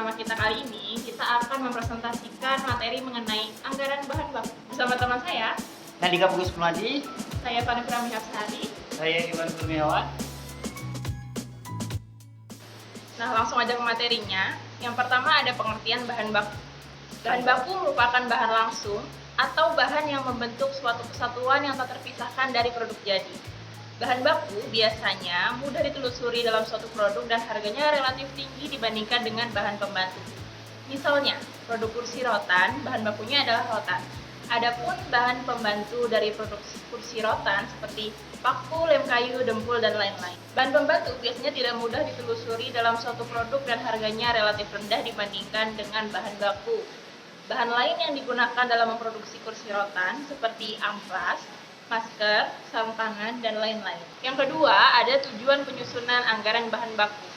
pertama kita kali ini, kita akan mempresentasikan materi mengenai anggaran bahan baku. Bersama teman saya, Nandika Pugus Kumadi, saya Fani Prami Hapsari. saya Iwan Kurniawan. Nah, langsung aja ke materinya. Yang pertama ada pengertian bahan baku. Bahan baku merupakan bahan langsung atau bahan yang membentuk suatu kesatuan yang tak terpisahkan dari produk jadi. Bahan baku biasanya mudah ditelusuri dalam suatu produk dan harganya relatif tinggi dibandingkan dengan bahan pembantu. Misalnya, produk kursi rotan, bahan bakunya adalah rotan. Adapun bahan pembantu dari produk kursi rotan seperti paku, lem kayu, dempul, dan lain-lain. Bahan pembantu biasanya tidak mudah ditelusuri dalam suatu produk dan harganya relatif rendah dibandingkan dengan bahan baku. Bahan lain yang digunakan dalam memproduksi kursi rotan seperti amplas, masker, sarung tangan, dan lain-lain. Yang kedua, ada tujuan penyusunan anggaran bahan baku.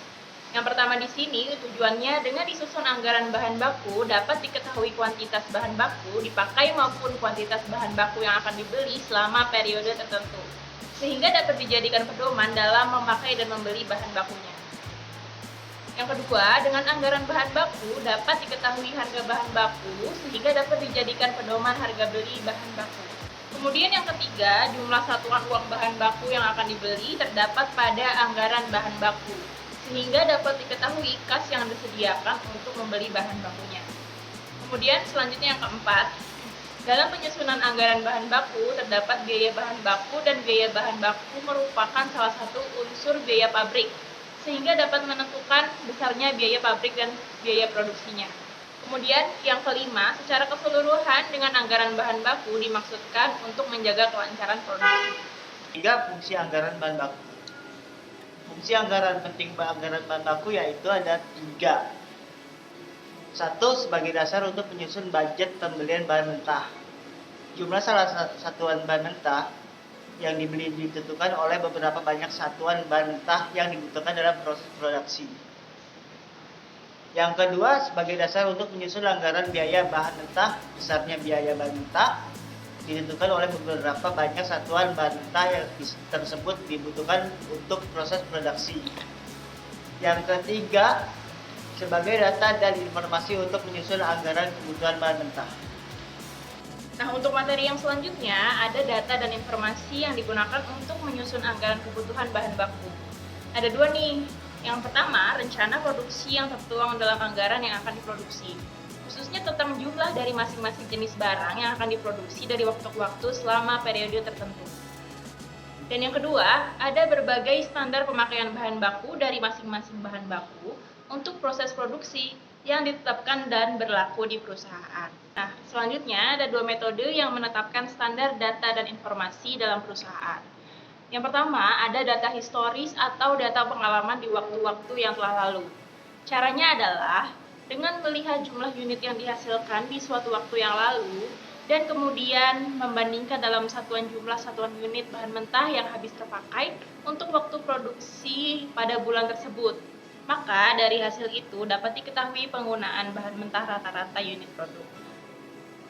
Yang pertama di sini, tujuannya dengan disusun anggaran bahan baku dapat diketahui kuantitas bahan baku dipakai maupun kuantitas bahan baku yang akan dibeli selama periode tertentu, sehingga dapat dijadikan pedoman dalam memakai dan membeli bahan bakunya. Yang kedua, dengan anggaran bahan baku dapat diketahui harga bahan baku sehingga dapat dijadikan pedoman harga beli bahan baku. Kemudian yang ketiga, jumlah satuan uang bahan baku yang akan dibeli terdapat pada anggaran bahan baku, sehingga dapat diketahui kas yang disediakan untuk membeli bahan bakunya. Kemudian selanjutnya yang keempat, dalam penyusunan anggaran bahan baku terdapat biaya bahan baku dan biaya bahan baku merupakan salah satu unsur biaya pabrik, sehingga dapat menentukan besarnya biaya pabrik dan biaya produksinya. Kemudian yang kelima, secara keseluruhan dengan anggaran bahan baku dimaksudkan untuk menjaga kelancaran produksi. 3. Fungsi anggaran bahan baku. Fungsi anggaran penting anggaran bahan baku yaitu ada 3. 1. Sebagai dasar untuk menyusun budget pembelian bahan mentah. Jumlah salah satuan bahan mentah yang dibeli ditentukan oleh beberapa banyak satuan bahan mentah yang dibutuhkan dalam proses produksi. Yang kedua, sebagai dasar untuk menyusun anggaran biaya bahan mentah, besarnya biaya bahan mentah ditentukan oleh beberapa banyak satuan bahan mentah yang tersebut dibutuhkan untuk proses produksi. Yang ketiga, sebagai data dan informasi untuk menyusun anggaran kebutuhan bahan mentah. Nah, untuk materi yang selanjutnya ada data dan informasi yang digunakan untuk menyusun anggaran kebutuhan bahan baku. Ada 2 nih. Yang pertama, rencana produksi yang tertuang dalam anggaran yang akan diproduksi, khususnya tentang jumlah dari masing-masing jenis barang yang akan diproduksi dari waktu ke waktu selama periode tertentu. Dan yang kedua, ada berbagai standar pemakaian bahan baku dari masing-masing bahan baku untuk proses produksi yang ditetapkan dan berlaku di perusahaan. Nah, selanjutnya ada 2 metode yang menetapkan standar data dan informasi dalam perusahaan. Yang pertama, ada data historis atau data pengalaman di waktu-waktu yang telah lalu. Caranya adalah dengan melihat jumlah unit yang dihasilkan di suatu waktu yang lalu dan kemudian membandingkan dalam satuan jumlah satuan unit bahan mentah yang habis terpakai untuk waktu produksi pada bulan tersebut. Maka dari hasil itu dapat diketahui penggunaan bahan mentah rata-rata unit produk.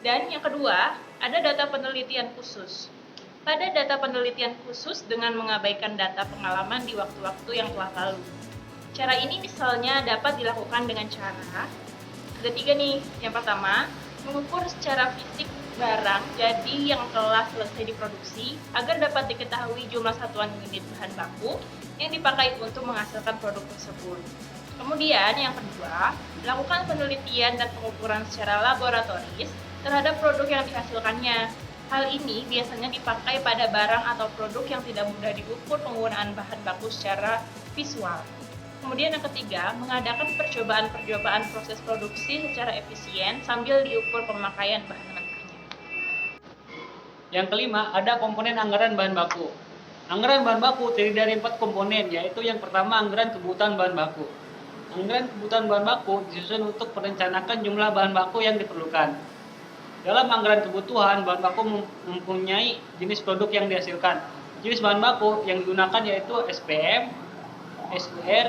Dan yang kedua, ada data penelitian khusus. Pada data penelitian khusus dengan mengabaikan data pengalaman di waktu-waktu yang telah lalu. Cara ini misalnya dapat dilakukan dengan cara, ada 3 nih. Yang pertama, mengukur secara fisik barang jadi yang telah selesai diproduksi agar dapat diketahui jumlah satuan unit bahan baku yang dipakai untuk menghasilkan produk tersebut. Kemudian yang kedua, lakukan penelitian dan pengukuran secara laboratoris terhadap produk yang dihasilkannya. Hal ini biasanya dipakai pada barang atau produk yang tidak mudah diukur penggunaan bahan baku secara visual. Kemudian yang ketiga, mengadakan percobaan-percobaan proses produksi secara efisien sambil diukur pemakaian bahan mentahnya. Yang kelima, ada komponen anggaran bahan baku. Anggaran bahan baku terdiri dari 4 komponen, yaitu yang pertama anggaran kebutuhan bahan baku. Anggaran kebutuhan bahan baku disusun untuk merencanakan jumlah bahan baku yang diperlukan. Dalam anggaran kebutuhan, bahan baku mempunyai jenis produk yang dihasilkan. Jenis bahan baku yang digunakan yaitu SPM, SUR,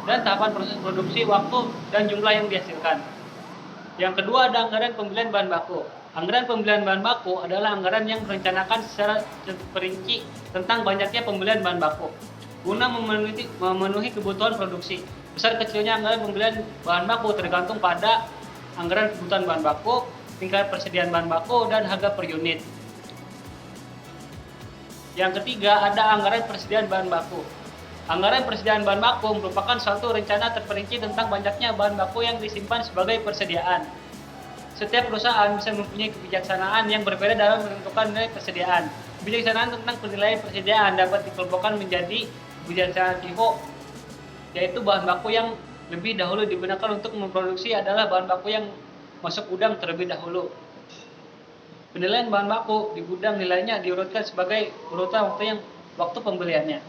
dan tahapan proses produksi, waktu, dan jumlah yang dihasilkan. Yang kedua ada anggaran pembelian bahan baku. Anggaran pembelian bahan baku adalah anggaran yang merencanakan secara terperinci tentang banyaknya pembelian bahan baku guna memenuhi kebutuhan produksi. Besar kecilnya anggaran pembelian bahan baku tergantung pada anggaran kebutuhan bahan baku, tingkat persediaan bahan baku, dan harga per unit. Yang ketiga, ada anggaran persediaan bahan baku. Anggaran persediaan bahan baku merupakan suatu rencana terperinci tentang banyaknya bahan baku yang disimpan sebagai persediaan. Setiap perusahaan bisa mempunyai kebijaksanaan yang berbeda dalam menentukan nilai persediaan. Kebijaksanaan tentang penilaian persediaan dapat dikelompokkan menjadi kebijaksanaan FIFO, yaitu bahan baku yang lebih dahulu digunakan untuk memproduksi adalah bahan baku yang masuk gudang terlebih dahulu. Penilaian bahan baku di gudang nilainya diurutkan sebagai urutan waktu pembeliannya.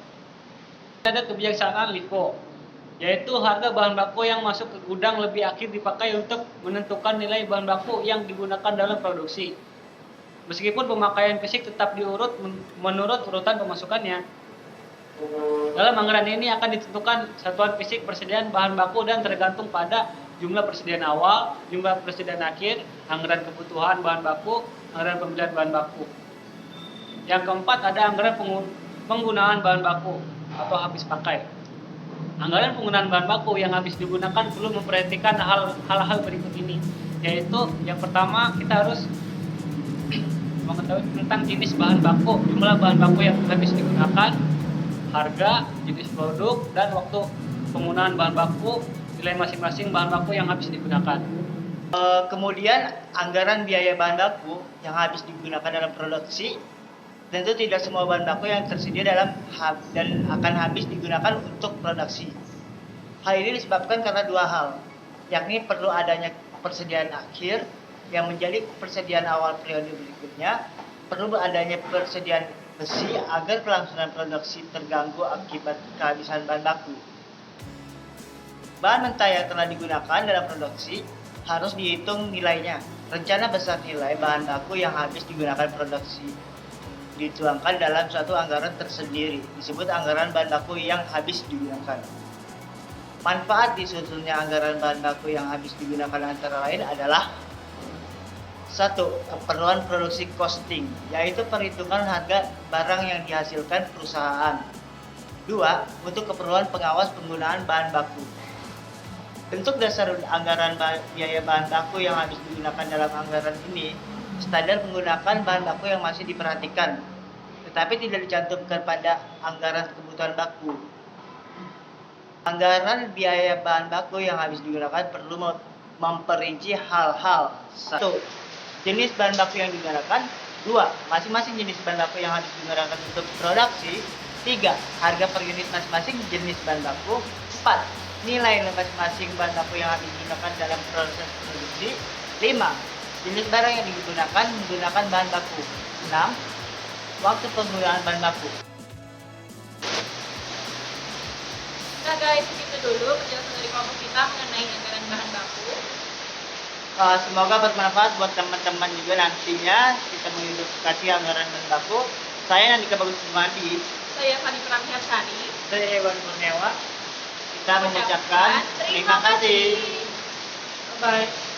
Ada kebijaksanaan LIFO, yaitu harga bahan baku yang masuk ke gudang lebih akhir dipakai untuk menentukan nilai bahan baku yang digunakan dalam produksi. Meskipun pemakaian fisik tetap diurut menurut urutan pemasukannya. Dalam anggaran ini akan ditentukan satuan fisik persediaan bahan baku dan tergantung pada jumlah persediaan awal, jumlah persediaan akhir, anggaran kebutuhan bahan baku, anggaran pembelian bahan baku. Yang keempat, ada anggaran penggunaan bahan baku atau habis pakai. Anggaran penggunaan bahan baku yang habis digunakan perlu memperhatikan hal-hal berikut ini, yaitu yang pertama, kita harus mengetahui tentang jenis bahan baku, jumlah bahan baku yang habis digunakan, harga, jenis produk, dan waktu penggunaan bahan baku, nilai masing-masing bahan baku yang habis digunakan. Kemudian anggaran biaya bahan baku yang habis digunakan dalam produksi. Tentu tidak semua bahan baku yang tersedia dan akan habis digunakan untuk produksi. Hal ini disebabkan karena dua hal, yakni perlu adanya persediaan akhir yang menjadi persediaan awal periode berikutnya, perlu adanya persediaan besi agar kelangsungan produksi terganggu akibat kehabisan bahan baku. Bahan mentah yang telah digunakan dalam produksi harus dihitung nilainya. Rencana besar nilai bahan baku yang habis digunakan produksi dituangkan dalam suatu anggaran tersendiri, disebut anggaran bahan baku yang habis digunakan. Manfaat disusunnya anggaran bahan baku yang habis digunakan antara lain adalah: 1. Keperluan produksi costing, yaitu perhitungan harga barang yang dihasilkan perusahaan. 2. Untuk keperluan pengawas penggunaan bahan baku. Bentuk dasar anggaran biaya bahan baku yang habis digunakan dalam anggaran ini standar menggunakan bahan baku yang masih diperhatikan, tetapi tidak dicantumkan pada anggaran kebutuhan baku. Anggaran biaya bahan baku yang habis digunakan perlu memperinci hal-hal: 1. Jenis bahan baku yang digunakan. 2. Masing-masing jenis bahan baku yang habis digunakan untuk produksi. 3. Harga per unit masing-masing jenis bahan baku. 4. Nilai masing-masing bahan baku yang habis digunakan dalam proses produksi. 5. Jenis barang yang digunakan menggunakan bahan baku. 6. Waktu penggunaan bahan baku. Nah guys, itu dulu penjelasan dari kelompok kita mengenai anggaran bahan baku. Semoga bermanfaat buat teman-teman juga nantinya kita mengedukasi anggaran bahan baku. Saya Nandika Bagus Sumadi. Saya Fani Pramhyasari. Saya Ewan Kurniawan. Kita mengucapkan terima kasih. Bye-bye.